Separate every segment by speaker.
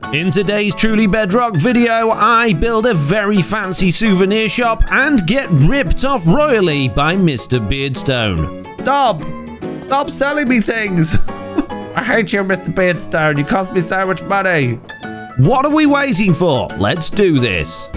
Speaker 1: In today's Truly Bedrock video, I build a very fancy souvenir shop and get ripped off royally by Mr. Beardstone.
Speaker 2: Stop selling me things. I hate you, Mr. Beardstone. You cost me so much money.
Speaker 1: What are we waiting for? Let's do this.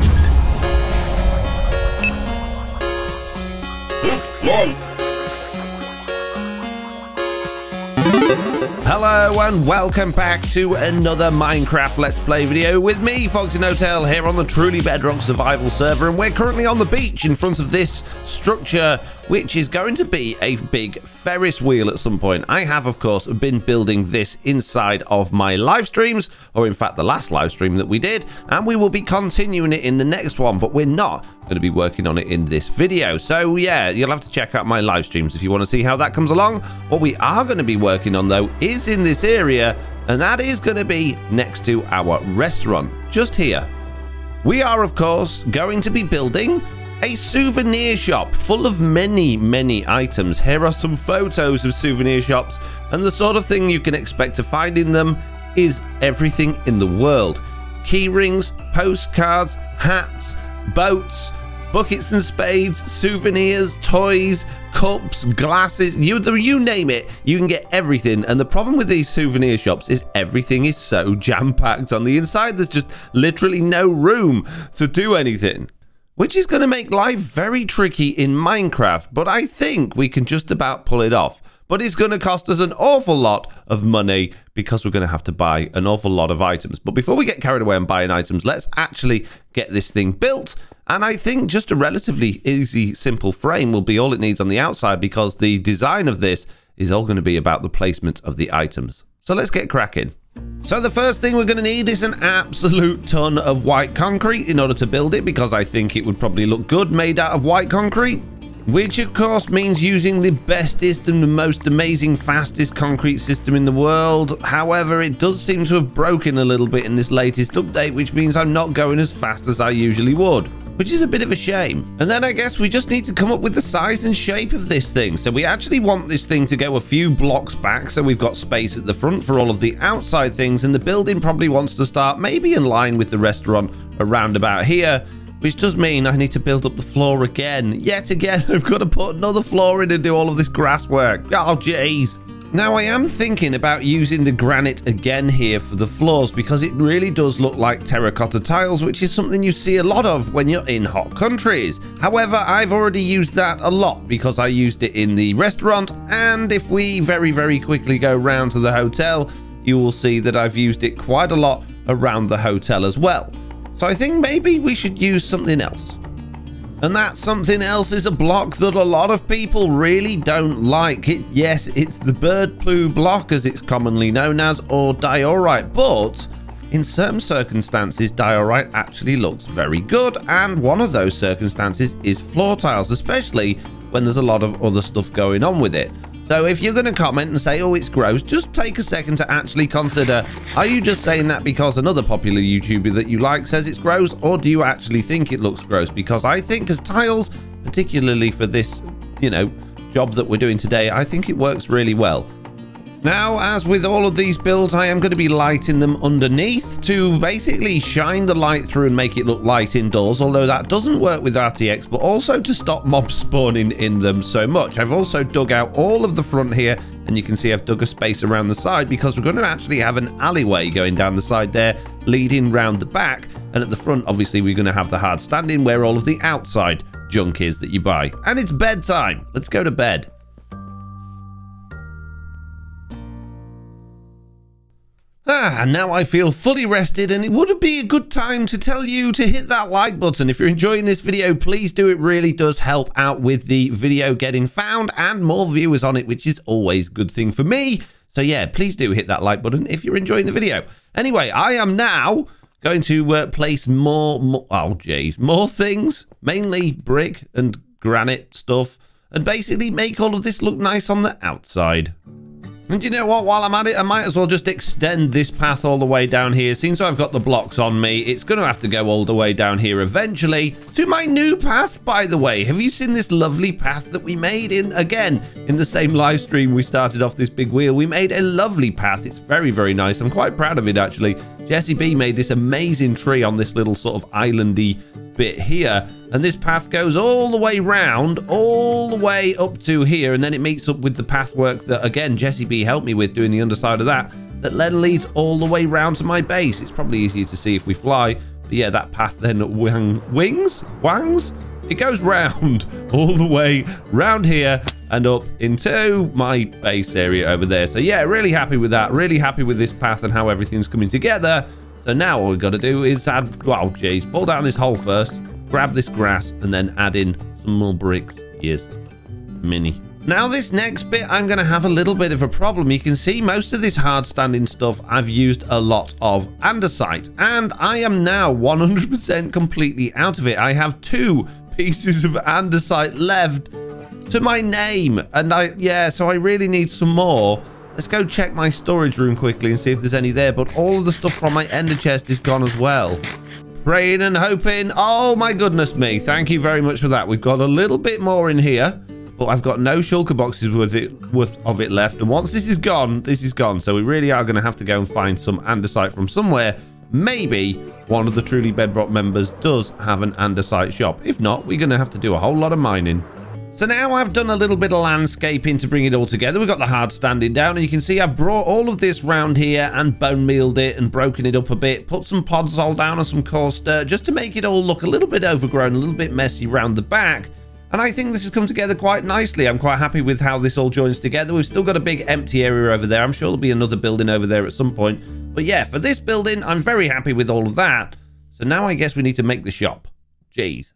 Speaker 1: Hello and welcome back to another Minecraft Let's Play video with me, FoxyNoTail, here on the Truly Bedrock survival server, and we're currently on the beach in front of this structure, which is going to be a big Ferris wheel at some point. I have, of course, been building this inside of my live streams, or in fact the last live stream that we did, and we will be continuing it in the next one, but we're not going to be working on it in this video. So yeah, you'll have to check out my live streams if you want to see how that comes along. What we are going to be working on though is in this area, and that is going to be next to our restaurant just here. We are, of course, going to be building a souvenir shop full of many items. Here are some photos of souvenir shops, and the sort of thing you can expect to find in them is everything in the world. Key rings, postcards, hats, boats, buckets and spades, souvenirs, toys, cups, glasses, you name it, you can get everything. And the problem with these souvenir shops is everything is so jam-packed on the inside. There's just literally no room to do anything, which is going to make life very tricky in Minecraft, but I think we can just about pull it off. But it's going to cost us an awful lot of money because we're going to have to buy an awful lot of items. But before we get carried away and buying items, let's actually get this thing built. And I think just a relatively easy, simple frame will be all it needs on the outside, because the design of this is all going to be about the placement of the items. So let's get cracking. So the first thing we're going to need is an absolute ton of white concrete in order to build it, because I think it would probably look good made out of white concrete. Which of course means using the bestest and the most amazing fastest concrete system in the world. However, it does seem to have broken a little bit in this latest update, which means I'm not going as fast as I usually would, which is a bit of a shame. And then I guess we just need to come up with the size and shape of this thing. So we actually want this thing to go a few blocks back, so we've got space at the front for all of the outside things, and the building probably wants to start maybe in line with the restaurant around about here, which does mean I need to build up the floor again. Yet again, I've got to put another floor in and do all of this grass work. Oh, jeez. Now, I am thinking about using the granite again here for the floors, because it really does look like terracotta tiles, which is something you see a lot of when you're in hot countries. However, I've already used that a lot because I used it in the restaurant, and if we very quickly go round to the hotel, you will see that I've used it quite a lot around the hotel as well. So I think maybe we should use something else. And that something else is a block that a lot of people really don't like. Yes, it's the bird poo block, as it's commonly known as, or diorite. But in certain circumstances, diorite actually looks very good. And one of those circumstances is floor tiles, especially when there's a lot of other stuff going on with it. So if you're going to comment and say, oh, it's gross, just take a second to actually consider, are you just saying that because another popular YouTuber that you like says it's gross, or do you actually think it looks gross? Because I think as tiles, particularly for this, job that we're doing today, I think it works really well. Now, as with all of these builds, I am going to be lighting them underneath to basically shine the light through and make it look light indoors, although that doesn't work with RTX, but also to stop mobs spawning in them so much. I've also dug out all of the front here, and you can see I've dug a space around the side because we're going to actually have an alleyway going down the side there, leading round the back, and at the front, obviously, we're going to have the hard standing where all of the outside junk is that you buy. And it's bedtime. Let's go to bed. Now I feel fully rested, and it would be a good time to tell you to hit that like button. If you're enjoying this video, please do. It really does help out with the video getting found and more viewers on it, which is always a good thing for me. So yeah, please do hit that like button if you're enjoying the video. Anyway, I am now going to place more things, mainly brick and granite stuff, and basically make all of this look nice on the outside. And you know what? While I'm at it, I might as well just extend this path all the way down here. Seems I've got the blocks on me. It's going to have to go all the way down here eventually to my new path, by the way. Have you seen this lovely path that we made in the same live stream? We started off this big wheel. We made a lovely path. It's very, very nice. I'm quite proud of it, actually. Jessie B made this amazing tree on this little sort of islandy bit here, and this path goes all the way round, all the way up to here, and then it meets up with the pathwork that, again, Jessie B helped me with doing the underside of that then leads all the way round to my base. It's probably easier to see if we fly, but yeah, that path then wangs, it goes round all the way round here and up into my base area over there. So yeah, really happy with that, really happy with this path and how everything's coming together. So now all we've got to do is add, well, geez, fall down this hole first, grab this grass, and then add in some more bricks. Yes, mini. Now this next bit, I'm going to have a little bit of a problem. You can see most of this hard standing stuff, I've used a lot of andesite, and I am now 100% completely out of it. I have 2 pieces of andesite left to my name, and so I really need some more. Let's go check my storage room quickly and see if there's any there, but all of the stuff from my ender chest is gone as well. Praying and hoping. Oh my goodness me. Thank you very much for that. We've got a little bit more in here, but I've got no shulker boxes worth of it left. And once this is gone, this is gone. So we really are going to have to go and find some andesite from somewhere. Maybe one of the Truly Bedrock members does have an andesite shop. If not, we're going to have to do a whole lot of mining. So now I've done a little bit of landscaping to bring it all together. We've got the hard standing down, and you can see I've brought all of this round here and bone mealed it and broken it up a bit, put some podzol down and some coarse dirt just to make it all look a little bit overgrown, a little bit messy round the back. And I think this has come together quite nicely. I'm quite happy with how this all joins together. We've still got a big empty area over there. I'm sure there'll be another building over there at some point. But yeah, for this building, I'm very happy with all of that. So now I guess we need to make the shop. Jeez.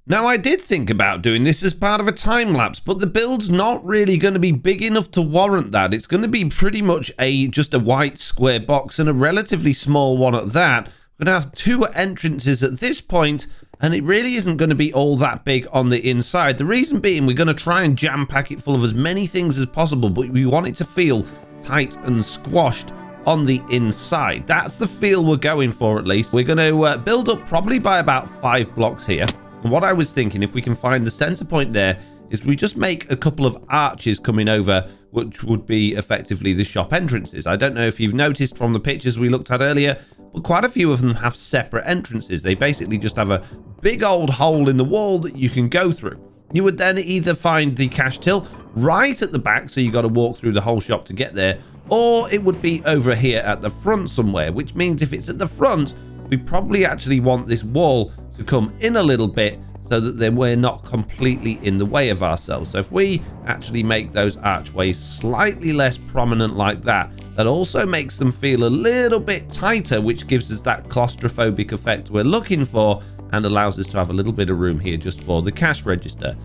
Speaker 1: Now, I did think about doing this as part of a time lapse, but the build's not really going to be big enough to warrant that. It's going to be pretty much just a white square box, and a relatively small one at that. We're going to have 2 entrances at this point, and it really isn't going to be all that big on the inside. The reason being, we're going to try and jam pack it full of as many things as possible, but we want it to feel tight and squashed on the inside. That's the feel we're going for, at least. We're going to build up probably by about 5 blocks here. And what I was thinking, if we can find the center point there, is we just make a couple of arches coming over, which would be effectively the shop entrances. I don't know if you've noticed from the pictures we looked at earlier, but quite a few of them have separate entrances. They basically just have a big old hole in the wall that you can go through. You would then either find the cash till right at the back, so you got to walk through the whole shop to get there, or it would be over here at the front somewhere, which means if it's at the front, we probably actually want this wall to come in a little bit so that then we're not completely in the way of ourselves. So if we actually make those archways slightly less prominent like that, that also makes them feel a little bit tighter, which gives us that claustrophobic effect we're looking for and allows us to have a little bit of room here just for the cash register.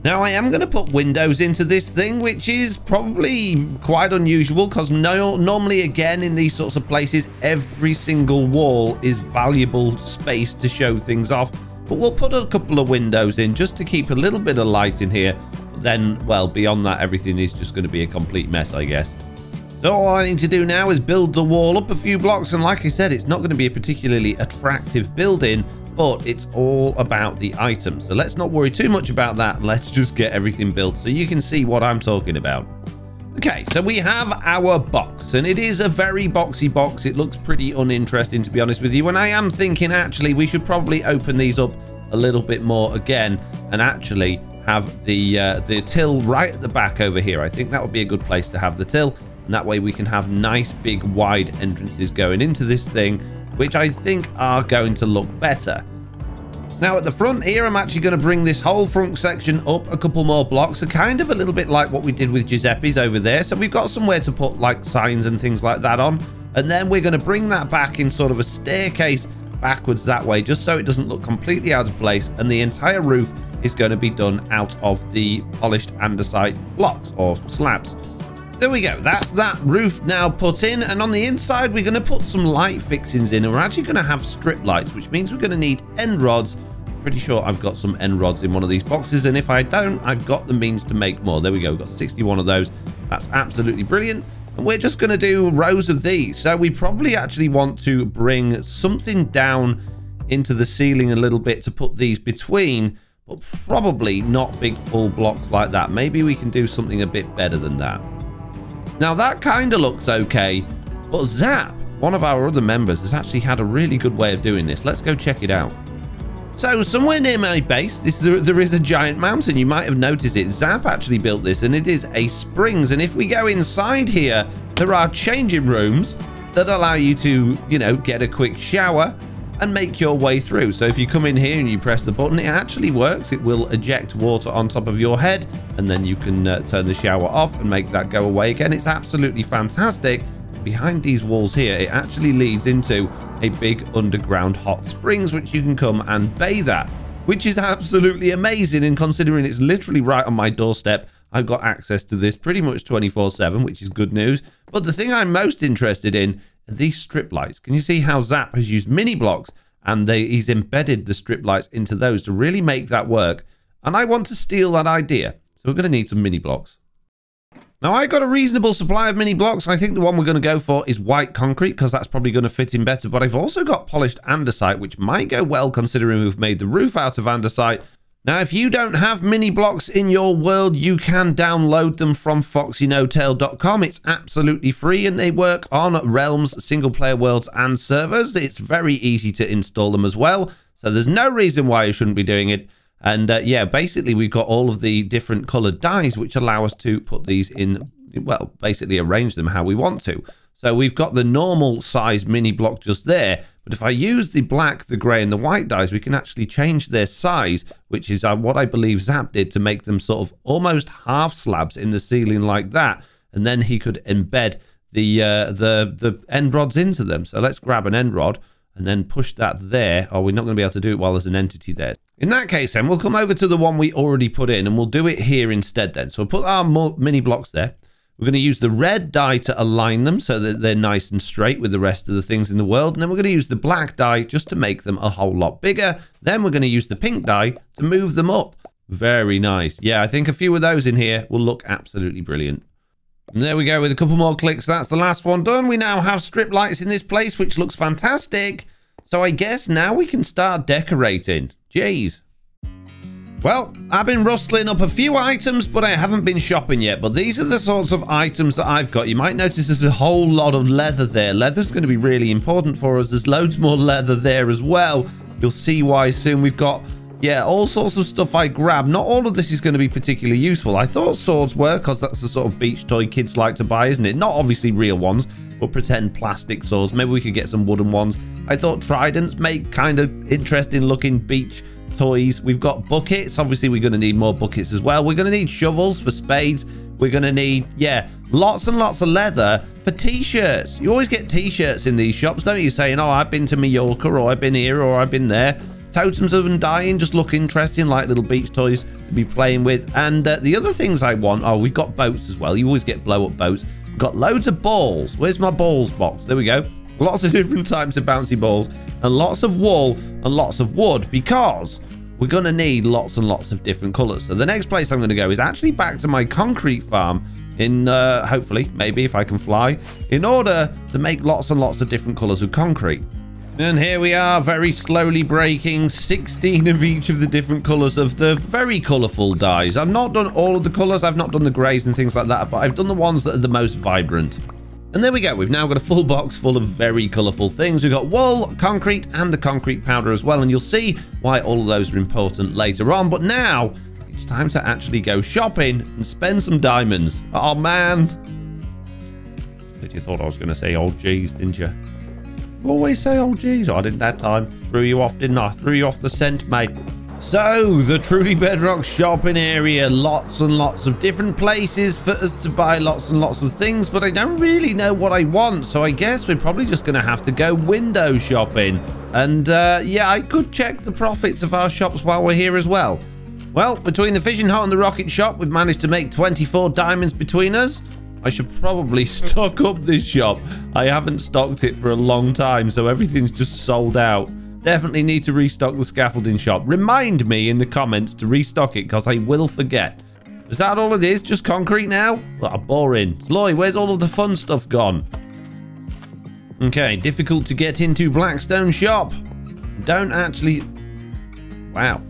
Speaker 1: Now, I am going to put windows into this thing, which is probably quite unusual because normally, again, in these sorts of places, every single wall is valuable space to show things off. But we'll put a couple of windows in just to keep a little bit of light in here. But then, well, beyond that, everything is just going to be a complete mess, I guess. So all I need to do now is build the wall up a few blocks. And like I said, it's not going to be a particularly attractive building, but it's all about the items. So let's not worry too much about that. Let's just get everything built so you can see what I'm talking about. Okay, so we have our box, and it is a very boxy box. It looks pretty uninteresting, to be honest with you. And I am thinking, actually, we should probably open these up a little bit more again and actually have the till right at the back over here. I think that would be a good place to have the till, and that way we can have nice, big, wide entrances going into this thing, which I think are going to look better. Now at the front here, I'm actually going to bring this whole front section up a couple more blocks, so kind of a little bit like what we did with Giuseppe's over there. So we've got somewhere to put like signs and things like that on, and then we're going to bring that back in sort of a staircase backwards that way, just so it doesn't look completely out of place, and the entire roof is going to be done out of the polished andesite blocks or slabs. There we go. That's that roof now put in, and on the inside we're going to put some light fixings in, and we're actually going to have strip lights, which means we're going to need end rods, Pretty sure I've got some end rods in one of these boxes, and if I don't, I've got the means to make more. There we go. We've got 61 of those. That's absolutely brilliant. And we're just going to do rows of these. So we probably actually want to bring something down into the ceiling a little bit to put these between, but probably not big full blocks like that. Maybe we can do something a bit better than that. Now that kind of looks okay, but Zap, one of our other members, has actually had a really good way of doing this. Let's go check it out. So somewhere near my base, there is a giant mountain. You might have noticed it. Zap actually built this, and it is a springs. And if we go inside here, there are changing rooms that allow you to, you know, get a quick shower and make your way through. So if you come in here and you press the button, it actually works. It will eject water on top of your head, and then you can turn the shower off and make that go away again. It's absolutely fantastic. Behind these walls here, it actually leads into a big underground hot springs, which you can come and bathe at, which is absolutely amazing. And considering it's literally right on my doorstep, I've got access to this pretty much 24/7, which is good news. But the thing I'm most interested in are these strip lights. Can you see how Zap has used mini blocks and he's embedded the strip lights into those to really make that work? And I want to steal that idea. So we're going to need some mini blocks. Now, I got a reasonable supply of mini blocks. I think the one we're going to go for is white concrete, because that's probably going to fit in better. But I've also got polished andesite, which might go well considering we've made the roof out of andesite. Now, if you don't have mini blocks in your world, you can download them from FoxyNoTail.com. It's absolutely free, and they work on Realms, single-player worlds, and servers. It's very easy to install them as well, so there's no reason why you shouldn't be doing it. And yeah, basically we've got all of the different colored dyes which allow us to put these in, well, basically arrange them how we want to. So we've got the normal size mini block just there, but if I use the black, the gray, and the white dyes, we can actually change their size, which is what I believe Zap did to make them sort of almost half slabs in the ceiling like that. And then he could embed the end rods into them. So let's grab an end rod and then push that there. Oh, we're not going to be able to do it while there's an entity there. In that case, then, we'll come over to the one we already put in, and we'll do it here instead then. So we'll put our mini blocks there. We're going to use the red dye to align them so that they're nice and straight with the rest of the things in the world. And then we're going to use the black dye just to make them a whole lot bigger. Then we're going to use the pink dye to move them up. Very nice. Yeah, I think a few of those in here will look absolutely brilliant. And there we go, with a couple more clicks. That's the last one done. We now have strip lights in this place, which looks fantastic. So I guess now we can start decorating. Jeez. Well, I've been rustling up a few items, but I haven't been shopping yet. But these are the sorts of items that I've got. You might notice there's a whole lot of leather there. Leather's going to be really important for us. There's loads more leather there as well. You'll see why soon. We've got, yeah, all sorts of stuff I grabbed. Not all of this is going to be particularly useful. I thought swords were, because that's the sort of beach toy kids like to buy, isn't it? Not obviously real ones, but pretend plastic swords. Maybe we could get some wooden ones. I thought tridents make kind of interesting looking beach toys. We've got buckets. Obviously, we're going to need more buckets as well. We're going to need shovels for spades. We're going to need, yeah, lots and lots of leather for t-shirts. You always get t-shirts in these shops, don't you? Saying, oh, I've been to Mallorca, or I've been here, or I've been there. Totems of Undying just look interesting, like little beach toys to be playing with. And the other things I want, oh, we've got boats as well. You always get blow-up boats. We've got loads of balls. Where's my balls box? There we go. Lots of different types of bouncy balls, and lots of wool and lots of wood, because we're going to need lots and lots of different colors. So the next place I'm going to go is actually back to my concrete farm in, hopefully, maybe if I can fly, in order to make lots and lots of different colors of concrete. And here we are, very slowly breaking 16 of each of the different colors of the very colorful dyes. I've not done all of the colors. I've not done the grays and things like that, but I've done the ones that are the most vibrant. And there we go. We've now got a full box full of very colorful things. We've got wool, concrete, and the concrete powder as well. And you'll see why all of those are important later on. But now it's time to actually go shopping and spend some diamonds. Oh, man. You thought I was going to say, oh, geez, didn't you? You always say, oh, geez. Oh, I didn't that time. Threw you off, didn't I? Threw you off the scent, mate. So, the Truly Bedrock shopping area, lots and lots of different places for us to buy lots and lots of things, but I don't really know what I want, so I guess we're probably just going to have to go window shopping. And, yeah, I could check the profits of our shops while we're here as well. Well, between the fishing hut and the rocket shop, we've managed to make 24 diamonds between us. I should probably stock up this shop. I haven't stocked it for a long time, so everything's just sold out. Definitely need to restock the scaffolding shop. Remind me in the comments to restock it because I will forget. Is that all it is? Just concrete now? What a boring. Sloy, where's all of the fun stuff gone? Okay, difficult to get into Blackstone Shop. Don't actually... Wow.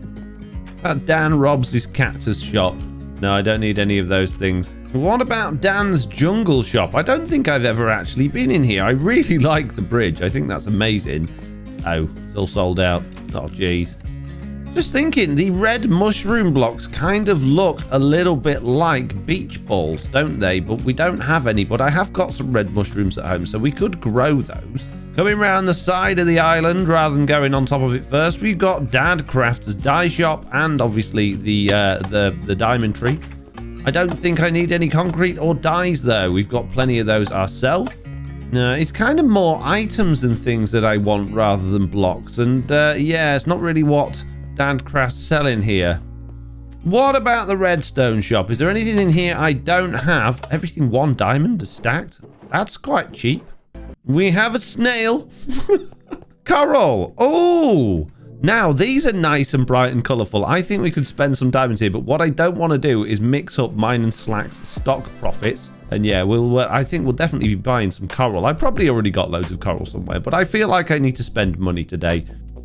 Speaker 1: Dan Robs' cactus shop. No, I don't need any of those things. What about Dan's jungle shop? I don't think I've ever actually been in here. I really like the bridge. I think that's amazing. Oh, it's all sold out. Oh, jeez. Just thinking, the red mushroom blocks kind of look a little bit like beach balls, don't they? But we don't have any. But I have got some red mushrooms at home, so we could grow those. Coming around the side of the island rather than going on top of it first, we've got Dad Craft's dye shop and obviously the diamond tree. I don't think I need any concrete or dyes though. We've got plenty of those ourselves. No, it's kind of more items and things that I want rather than blocks. And yeah, it's not really what Dad Craft's selling here. What about the redstone shop? Is there anything in here I don't have? Everything 1 diamond is stacked. That's quite cheap. We have a snail. Coral. Oh, now these are nice and bright and colorful. I think we could spend some diamonds here, but what I don't want to do is mix up mine and Slack's stock profits. And yeah, I think we'll definitely be buying some coral. I probably already got loads of coral somewhere, but I feel like I need to spend money today.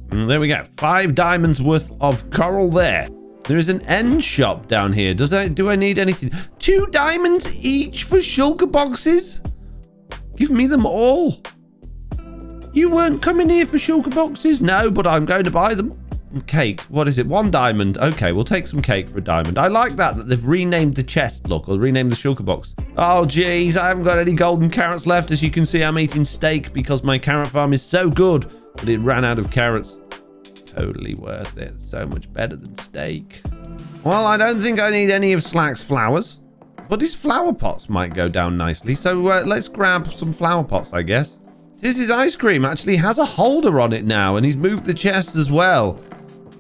Speaker 1: And there we go. 5 diamonds worth of coral there. There is an end shop down here. Do I need anything? 2 diamonds each for shulker boxes? Give me them all. You weren't coming here for shulker boxes? No, but I'm going to buy them. Cake. What is it? 1 diamond. Okay, we'll take some cake for a diamond. I like that they've renamed the chest, look, or renamed the shulker box. Oh, geez. I haven't got any golden carrots left. As you can see, I'm eating steak because my carrot farm is so good, but it ran out of carrots. Totally worth it. So much better than steak. Well, I don't think I need any of Slack's flowers. But his flower pots might go down nicely. So let's grab some flower pots, I guess. His ice cream actually has a holder on it now. And he's moved the chest as well.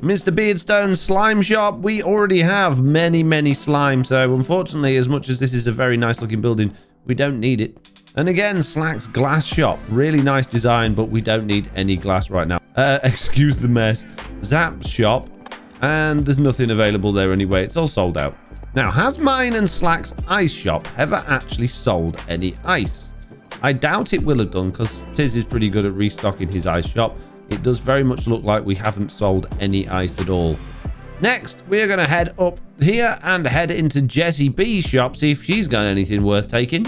Speaker 1: Mr. Beardstone's slime shop. We already have many, many slime. So unfortunately, as much as this is a very nice looking building, we don't need it. And again, Slack's glass shop. Really nice design, but we don't need any glass right now. Excuse the mess. Zap's shop. And there's nothing available there anyway. It's all sold out. Now, has mine and Slack's ice shop ever actually sold any ice? I doubt it will have done because Tiz is pretty good at restocking his ice shop. It does very much look like we haven't sold any ice at all. Next, we're going to head up here and head into Jessie B's shop, see if she's got anything worth taking.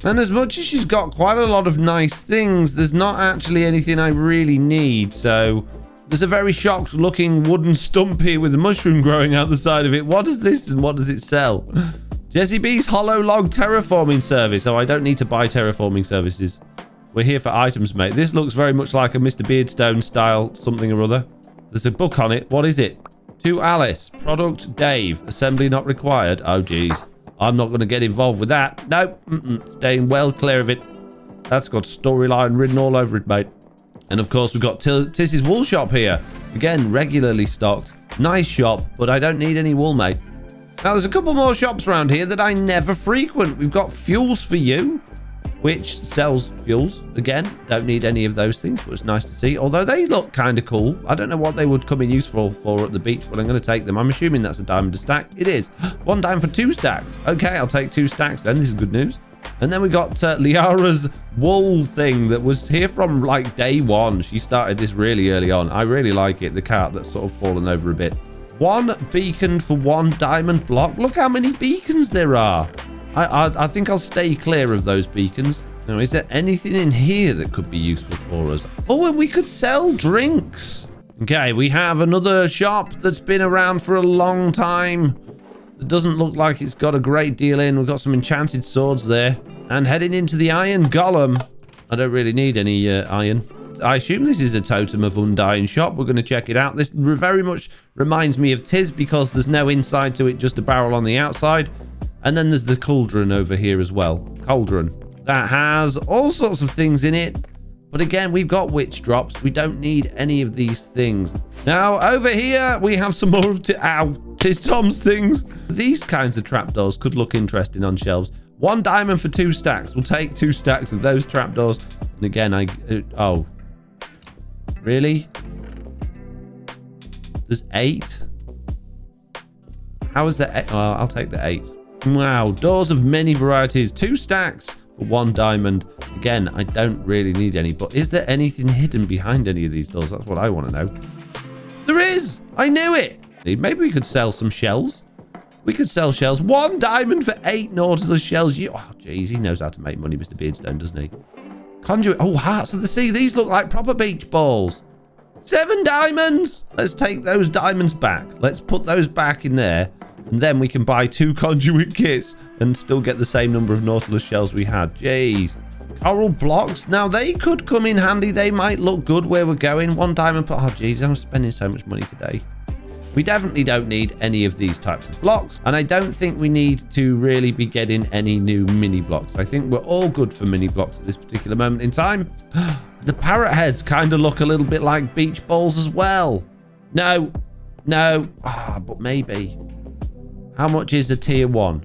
Speaker 1: And as much as she's got quite a lot of nice things, there's not actually anything I really need, so... There's a very shocked looking wooden stump here with a mushroom growing out the side of it. What is this and what does it sell? Jessie B's hollow log terraforming service. Oh, I don't need to buy terraforming services. We're here for items, mate. This looks very much like a Mr. Beardstone style something or other. There's a book on it. What is it? To Alice. Product Dave. Assembly not required. Oh, geez. I'm not going to get involved with that. Nope. Staying well clear of it. That's got storyline written all over it, mate. And of course, we've got Tiz's wool shop here. Again, regularly stocked. Nice shop, but I don't need any wool, mate. Now, there's a couple more shops around here that I never frequent. We've got Fuels for You, which sells fuels. Again, don't need any of those things, but it's nice to see. Although they look kind of cool. I don't know what they would come in useful for at the beach, but I'm going to take them. I'm assuming that's a diamond a stack. It is. 1 diamond for 2 stacks. Okay, I'll take 2 stacks then. This is good news. And then we got Liara's wool thing that was here from like day 1. She started this really early on. I really like it. The cart that's sort of fallen over a bit. 1 beacon for 1 diamond block. Look how many beacons there are. I think I'll stay clear of those beacons. Now, is there anything in here that could be useful for us? Oh, and we could sell drinks. Okay, we have another shop that's been around for a long time. It doesn't look like it's got a great deal in. We've got some enchanted swords there. And heading into the iron golem. I don't really need any iron. I assume this is a Totem of Undying shop. We're going to check it out. This very much reminds me of Tiz because there's no inside to it, just a barrel on the outside. And then there's the cauldron over here as well. Cauldron. That has all sorts of things in it. But again, we've got witch drops. We don't need any of these things. Now, over here, we have some more of Tiz Tom's things. These kinds of trapdoors could look interesting on shelves. 1 diamond for 2 stacks. We'll take 2 stacks of those trapdoors. And again, oh. Really? There's 8. How is there 8? Well, I'll take the 8. Wow, doors of many varieties. 2 stacks for 1 diamond. Again, I don't really need any, but is there anything hidden behind any of these doors? That's what I want to know. There is! I knew it! Maybe we could sell some shells. We could sell shells. 1 diamond for 8 Nautilus shells. Oh, jeez, he knows how to make money, Mr. Beardstone, doesn't he? Conduit. Oh, Hearts of the Sea. These look like proper beach balls. 7 diamonds. Let's take those diamonds back. Let's put those back in there. And then we can buy 2 conduit kits and still get the same number of Nautilus shells we had. Jeez. Coral blocks. Now, they could come in handy. They might look good where we're going. 1 diamond. Oh, jeez. I'm spending so much money today. We definitely don't need any of these types of blocks. And I don't think we need to really be getting any new mini blocks. I think we're all good for mini blocks at this particular moment in time. The parrot heads kind of look a little bit like beach balls as well. No. No. Ah, but maybe. How much is a tier 1?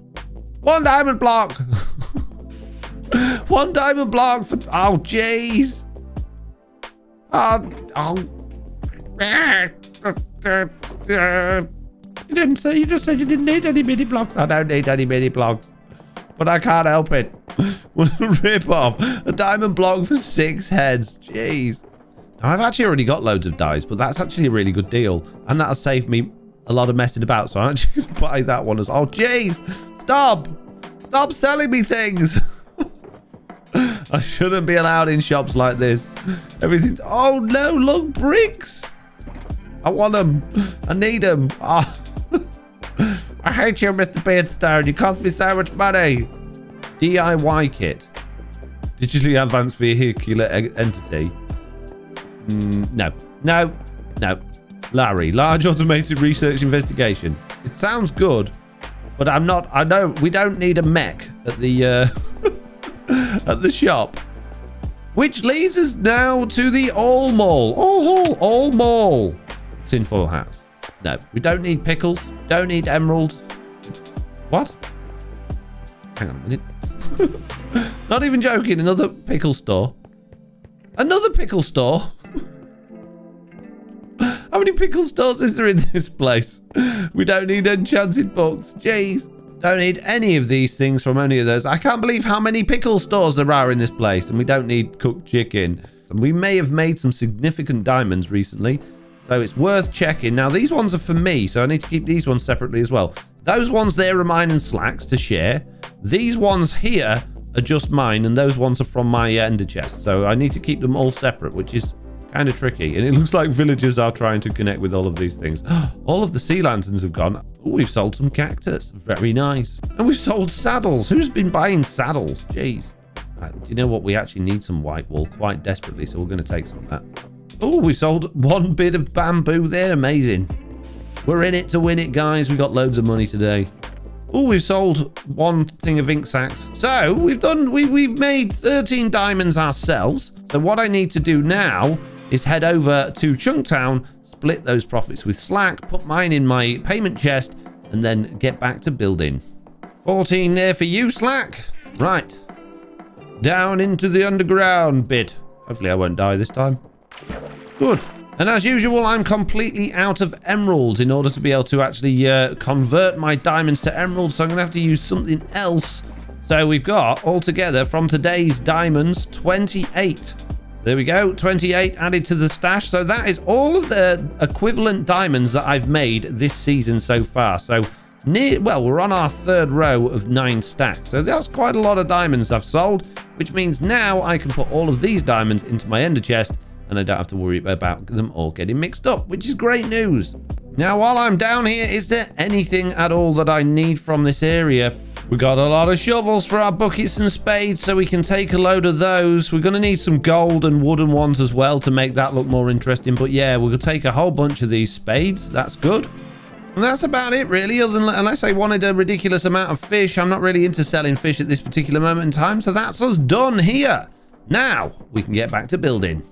Speaker 1: 1 diamond block. 1 diamond block for... Oh, jeez. You didn't say... You just said you didn't need any mini blocks. I don't need any mini blocks. But I can't help it. What a rip-off. A diamond block for 6 heads. Jeez. Now, I've actually already got loads of dyes, but that's actually a really good deal. And that'll save me a lot of messing about. So I'm actually going to buy that one as... Oh, jeez. Stop. Stop selling me things. I shouldn't be allowed in shops like this. Everything... Oh, no. Look, bricks. I want them. I need them. Oh. I hate you, Mr. Beardstone. You cost me so much money. DIY kit. Digitally advanced vehicular entity. No. No. No. Larry. Large automated research investigation. It sounds good, but I'm not... I know we don't need a mech at the at the shop. Which leads us now to the All Mall. All Mall. Tinfoil hats. No, we don't need pickles. Don't need emeralds. What? Hang on a minute. Not even joking. Another pickle store. Another pickle store? How many pickle stores is there in this place? We don't need enchanted books. Jeez. Don't need any of these things from any of those. I can't believe how many pickle stores there are in this place. And we don't need cooked chicken. And we may have made some significant diamonds recently. So it's worth checking. Now, these ones are for me, so I need to keep these ones separately as well. Those ones there are mine and Slack's to share. These ones here are just mine, and those ones are from my ender chest. So I need to keep them all separate, which is kind of tricky. And it looks like villagers are trying to connect with all of these things. All of the sea lanterns have gone. Oh, we've sold some cactus. Very nice. And we've sold saddles. Who's been buying saddles? Jeez. You know what? We actually need some white wool quite desperately, so we're going to take some of that. Oh, we sold 1 bit of bamboo there. Amazing. We're in it to win it, guys. We got loads of money today. Oh, we've sold 1 thing of ink sacks. So we've made 13 diamonds ourselves. So what I need to do now is head over to Chunktown, split those profits with Slack, put mine in my payment chest, and then get back to building. 14 there for you, Slack. Right. Down into the underground bit. Hopefully I won't die this time. Good. And as usual, I'm completely out of emeralds in order to be able to actually convert my diamonds to emeralds. So I'm going to have to use something else. So we've got altogether from today's diamonds, 28. There we go. 28 added to the stash. So that is all of the equivalent diamonds that I've made this season so far. So well, we're on our 3rd row of 9 stacks. So that's quite a lot of diamonds I've sold, which means now I can put all of these diamonds into my ender chest and I don't have to worry about them all getting mixed up, which is great news. Now, while I'm down here, is there anything at all that I need from this area? We got a lot of shovels for our buckets and spades, so we can take a load of those. We're going to need some gold and wooden ones as well to make that look more interesting. But yeah, we'll take a whole bunch of these spades. That's good. And that's about it, really, other than unless I wanted a ridiculous amount of fish. I'm not really into selling fish at this particular moment in time. So that's us done here. Now, we can get back to building.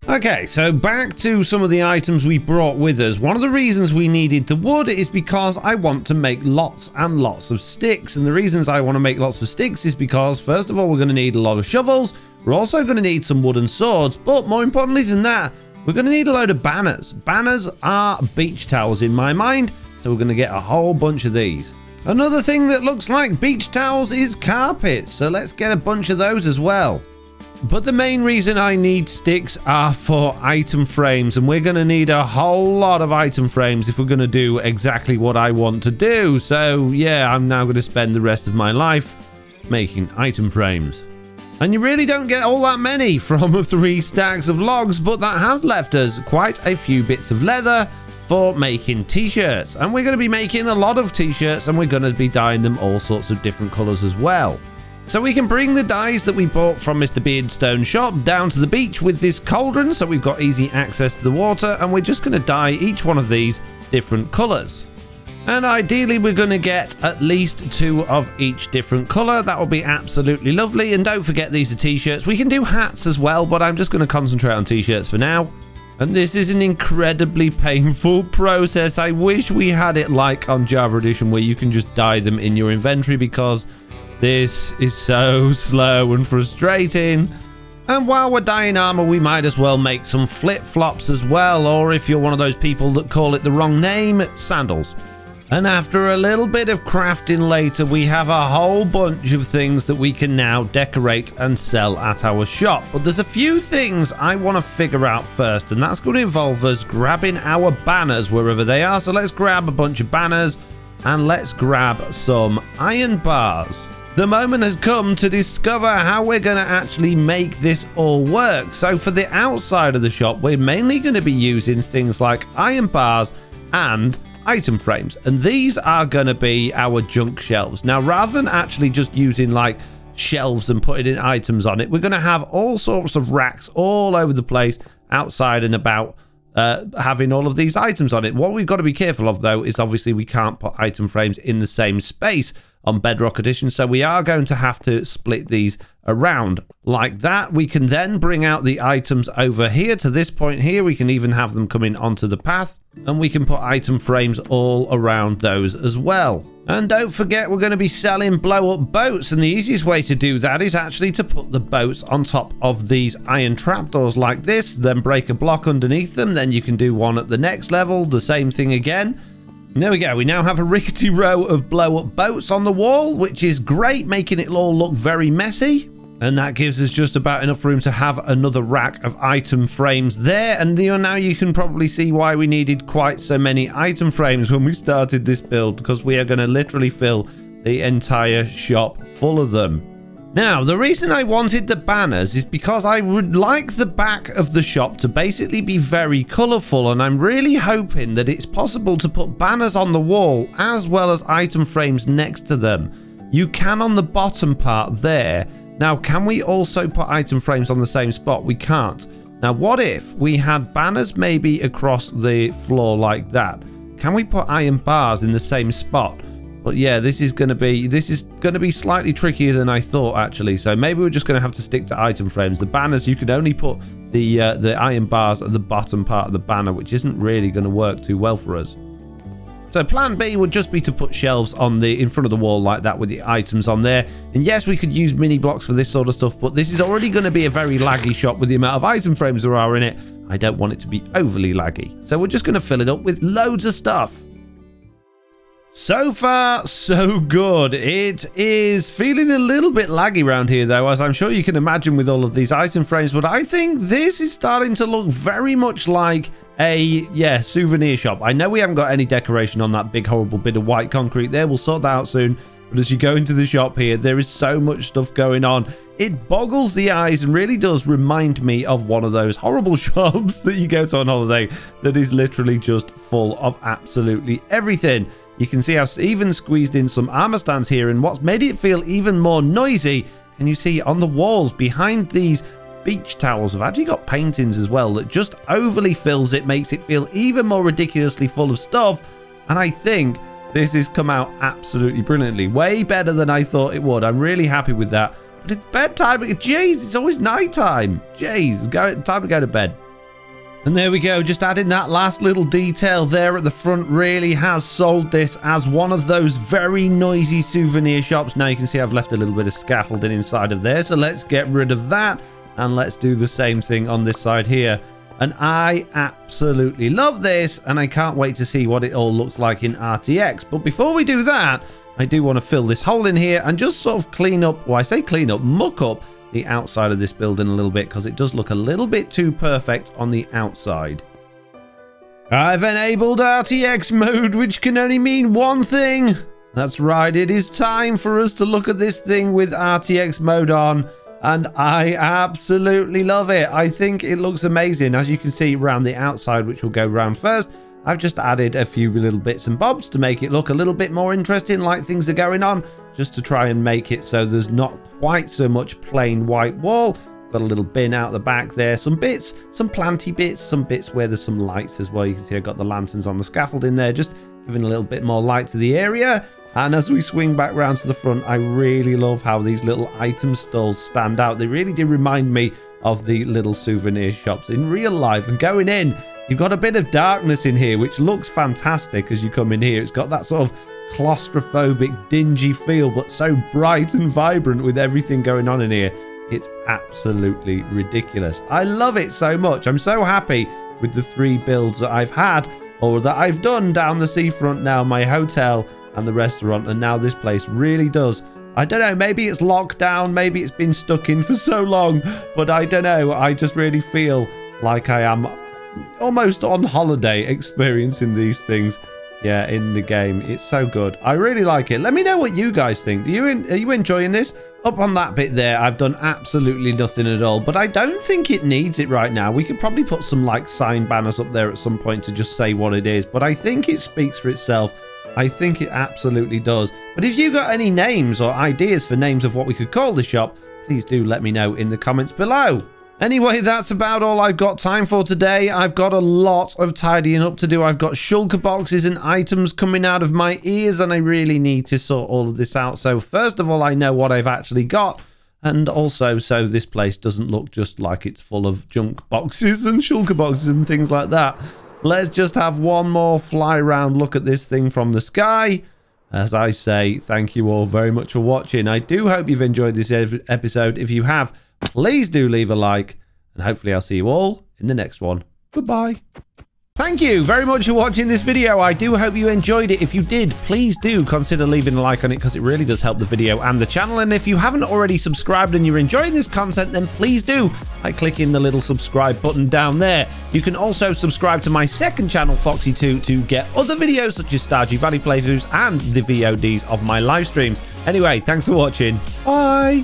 Speaker 1: Okay, so back to some of the items we brought with us. One of the reasons we needed the wood is because I want to make lots and lots of sticks. And the reasons I want to make lots of sticks is because, first of all, we're going to need a lot of shovels. We're also going to need some wooden swords. But more importantly than that, We're going to need a load of banners. Banners are beach towels in my mind, so we're going to get a whole bunch of these. Another thing that looks like beach towels is carpets, so let's get a bunch of those as well. But the main reason I need sticks are for item frames, and we're going to need a whole lot of item frames if we're going to do exactly what I want to do. So yeah, I'm now going to spend the rest of my life making item frames. And you really don't get all that many from 3 stacks of logs, but that has left us quite a few bits of leather for making t-shirts. And we're going to be making a lot of t-shirts, and we're going to be dyeing them all sorts of different colors as well. So we can bring the dyes that we bought from Mr. Redstone Shop down to the beach with this cauldron, so we've got easy access to the water, and we're just going to dye each one of these different colors. And ideally, we're going to get at least 2 of each different color. That will be absolutely lovely. And don't forget, these are t-shirts. We can do hats as well, but I'm just going to concentrate on t-shirts for now. And this is an incredibly painful process. I wish we had it like on Java Edition, where you can just dye them in your inventory, because this is so slow and frustrating. And while we're dyeing armor, we might as well make some flip-flops as well, or if you're one of those people that call it the wrong name, sandals. And after a little bit of crafting later, we have a whole bunch of things that we can now decorate and sell at our shop. But there's a few things I want to figure out first, and that's going to involve us grabbing our banners wherever they are. So let's grab a bunch of banners, and let's grab some iron bars. The moment has come to discover how we're going to actually make this all work. So for the outside of the shop, we're mainly going to be using things like iron bars and item frames, and these are going to be our junk shelves. Now, rather than actually just using like shelves and putting in items on it, we're going to have all sorts of racks all over the place outside and about, having all of these items on it. What we've got to be careful of, though, is obviously we can't put item frames in the same space on Bedrock Edition, so we are going to have to split these around like that. We can then bring out the items over here to this point here. We can even have them coming onto the path, and we can put item frames all around those as well. And don't forget, we're going to be selling blow-up boats, and the easiest way to do that is actually to put the boats on top of these iron trapdoors like this, then break a block underneath them. Then you can do one at the next level, the same thing again. And there we go. We now have a rickety row of blow-up boats on the wall, which is great, making it all look very messy. And that gives us just about enough room to have another rack of item frames there. And now you can probably see why we needed quite so many item frames when we started this build, because we are going to literally fill the entire shop full of them. Now, the reason I wanted the banners is because I would like the back of the shop to basically be very colourful, and I'm really hoping that it's possible to put banners on the wall as well as item frames next to them. You can on the bottom part there. Now, can we also put item frames on the same spot? We can't. Now, what if we had banners maybe across the floor like that? Can we put iron bars in the same spot? But yeah, this is going to be slightly trickier than I thought, actually. So maybe we're just going to have to stick to item frames. The banners, you can only put the iron bars at the bottom part of the banner, which isn't really going to work too well for us. So plan B would just be to put shelves on in front of the wall like that with the items on there. And yes, we could use mini blocks for this sort of stuff, but this is already going to be a very laggy shop with the amount of item frames there are in it. I don't want it to be overly laggy. So we're just going to fill it up with loads of stuff. So far, so good. It is feeling a little bit laggy around here, though, as I'm sure you can imagine with all of these item frames, but I think this is starting to look very much like a, souvenir shop. I know we haven't got any decoration on that big, horrible bit of white concrete there. We'll sort that out soon. But as you go into the shop here, there is so much stuff going on. It boggles the eyes and really does remind me of one of those horrible shops that you go to on holiday that is literally just full of absolutely everything. You can see I've even squeezed in some armor stands here, and what's made it feel even more noisy, and you see on the walls behind these beach towels, I've actually got paintings as well that just overly fills it, makes it feel even more ridiculously full of stuff. And I think this has come out absolutely brilliantly, way better than I thought it would. I'm really happy with that. But it's bedtime. Jeez, it's always nighttime. Jeez, time to go to bed. And there we go, just adding that last little detail there at the front really has sold this as one of those very noisy souvenir shops. Now you can see I've left a little bit of scaffolding inside of there, so let's get rid of that and let's do the same thing on this side here. And I absolutely love this, and I can't wait to see what it all looks like in RTX. But before we do that, I do want to fill this hole in here and just sort of clean up, well, I say clean up, muck up the outside of this building a little bit, because it does look a little bit too perfect on the outside. I've enabled RTX mode, which can only mean one thing. That's right, it is time for us to look at this thing with RTX mode on, and I absolutely love it. I think it looks amazing. As you can see around the outside, which will go round first, I've just added a few little bits and bobs to make it look a little bit more interesting, like things are going on, just to try and make it so there's not quite so much plain white wall. Got a little bin out the back there, some bits, some planty bits, some bits where there's some lights as well. You can see I've got the lanterns on the scaffold in there, just giving a little bit more light to the area. And as we swing back round to the front, I really love how these little item stalls stand out. They really do remind me of the little souvenir shops in real life. And going in, you've got a bit of darkness in here, which looks fantastic as you come in here. It's got that sort of claustrophobic, dingy feel, but so bright and vibrant with everything going on in here. It's absolutely ridiculous. I love it so much. I'm so happy with the 3 builds that I've had, or that I've done down the seafront now, my hotel and the restaurant, and now this place really does. I don't know, maybe it's locked down, maybe it's been stuck in for so long, but I don't know. I just really feel like I am almost on holiday experiencing these things. Yeah, in the game. It's so good. I really like it. Let me know what you guys think. Are you enjoying this? Up on that bit there, I've done absolutely nothing at all, but I don't think it needs it right now. We could probably put some like sign banners up there at some point to just say what it is, but I think it speaks for itself. I think it absolutely does. But if you got any names or ideas for names of what we could call the shop, please do let me know in the comments below. Anyway, that's about all I've got time for today. I've got a lot of tidying up to do. I've got shulker boxes and items coming out of my ears, and I really need to sort all of this out. So first of all, I know what I've actually got, and also so this place doesn't look just like it's full of junk boxes and shulker boxes and things like that. Let's just have one more fly around look at this thing from the sky. As I say, thank you all very much for watching. I do hope you've enjoyed this episode. If you have, please do leave a like, and hopefully I'll see you all in the next one. Goodbye. Thank you very much for watching this video. I do hope you enjoyed it. If you did, please do consider leaving a like on it, because it really does help the video and the channel. And if you haven't already subscribed and you're enjoying this content, then please do by clicking the little subscribe button down there. You can also subscribe to my second channel, Foxy2, to get other videos such as Stardew Valley playthroughs and the VODs of my live streams. Anyway, thanks for watching. Bye.